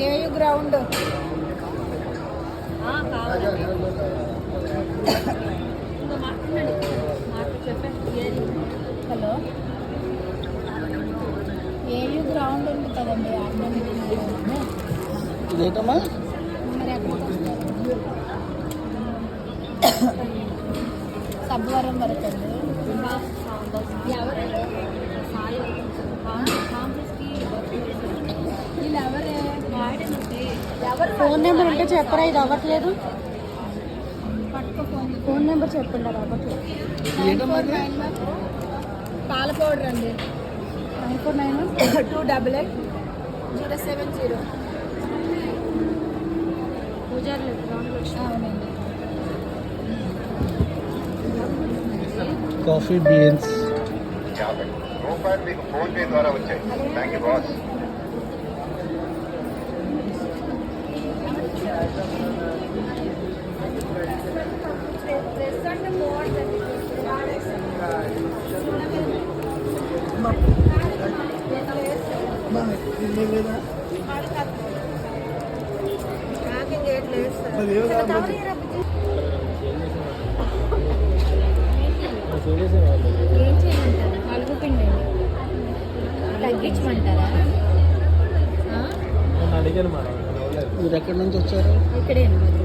AU ground hello AU ground ఉంది కదండి ఇదేటమ్మా మరి ఎక్కడికి వస్తారు సబ్వరం వరకు అండి ఫోన్ నెంబర్ ఉంటే చెప్పరా? ఇది అవ్వట్లేదు. పట్టుకో ఫోన్ నెంబర్ చెప్పండి. అది అవ్వట్లేదు. పాల పౌడర్ అండి 94928807 పూజారులు అవునండి. కాఫీ బీన్స్ రూపాయలు మీకు ఫోన్ పే ద్వారా వచ్చాయి. Thank you boss. ఏం చేయమంటారు? మలుగుపిండి తగ్గించమంటారా? అడిగాను మేడం. మీరు ఎక్కడి నుంచి వచ్చారు? ఇక్కడే ఏంటండి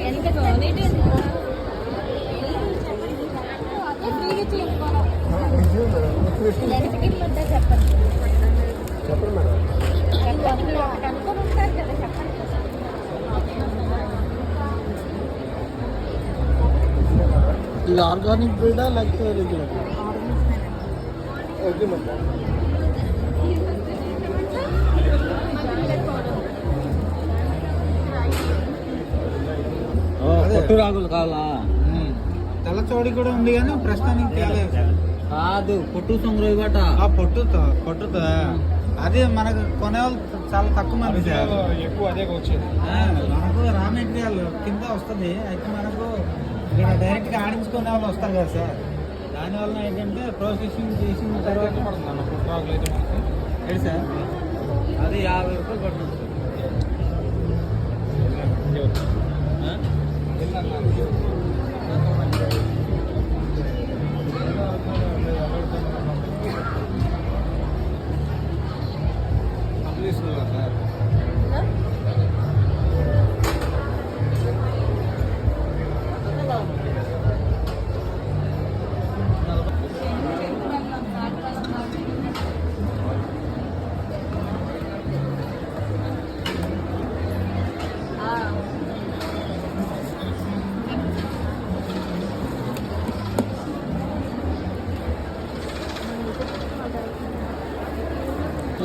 ఎంత డొనేట్ ఎన్ని టికెట్లు ఉంటాయి చెప్పండి. చెప్పండి మేడం. ఒకటి అనుకుని ఉంటారు కదా, చెప్పండి. ఇది ఆర్గానిక్ బ్రీడా లేకపోతే రెగ్యులర్? Okay madam. పొట్టు రాగులు కావాలా? తెల్లచోడి కూడా ఉంది కానీ ప్రస్తుతానికి కాదు, పొట్టు సొంగరు ఇవ్వట. పొట్టుతో అదే మనకు కొనే వాళ్ళు చాలా తక్కువ మంది సార్. ఎక్కువ అదే వచ్చేది. మనకు రా మెటీరియల్ కింద వస్తుంది. అయితే మనకు ఇక్కడ డైరెక్ట్ గా ఆడించుకునే వాళ్ళు వస్తారు కదా సార్. దానివల్ల ఏంటంటే ప్రాసెసింగ్ చేసిన తర్వాత పడుతుంది పొట్టు రాగులు అయితే మనకి ఏంటి సార్, అది 50 రూపాయలు పడుతుంది.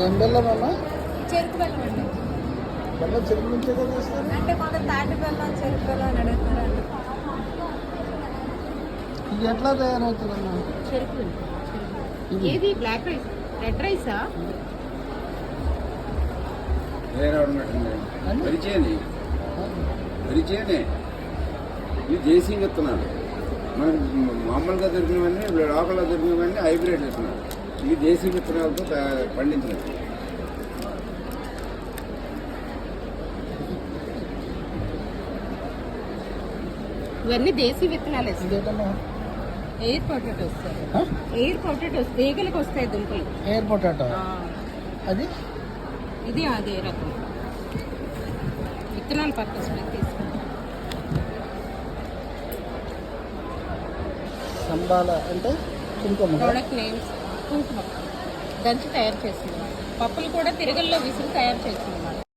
ఏం బెల్లం అమ్మా? చెరుకు బెల్లం అండి. బెల్లం చెరుకు నుంచే కదా చేస్తారు? అంటే కొంత తాటి బెల్లం చెరుకు బెల్లం అని అడుగుతారండి. ఇది ఎట్లా తయారవుతుందమ్మా? చెరుకు. ఏది బ్లాక్ రైస్, రెడ్ రైసా? వరిచేనే ఇది దేశీ విత్తనాలు. మనకు మామూలుగా దొరికినవన్నీ, లోకల్లో దొరికినవన్నీ హైబ్రిడ్ విత్తనాలు. ఇవి దేశీ విత్తనాలతో పండించినవి. ఇవన్నీ దేశీ విత్తనాలు. ఇదేటమ్మా? Air potatoes sir. Air potatoes వేగలకు వస్తాయి దుంపలు. Air potato. అది ఇది అదే రకం విత్తనాలు పర్పస్ తీసుకుంటాం. సంబాల అంటే కుంకుమ. ప్రోడక్ట్ నేమ్స్ కుంకుమ దంచి తయారు చేస్తున్నాం. పప్పులు కూడా తిరగల్లో విసిరి తయారు చేస్తున్నాం.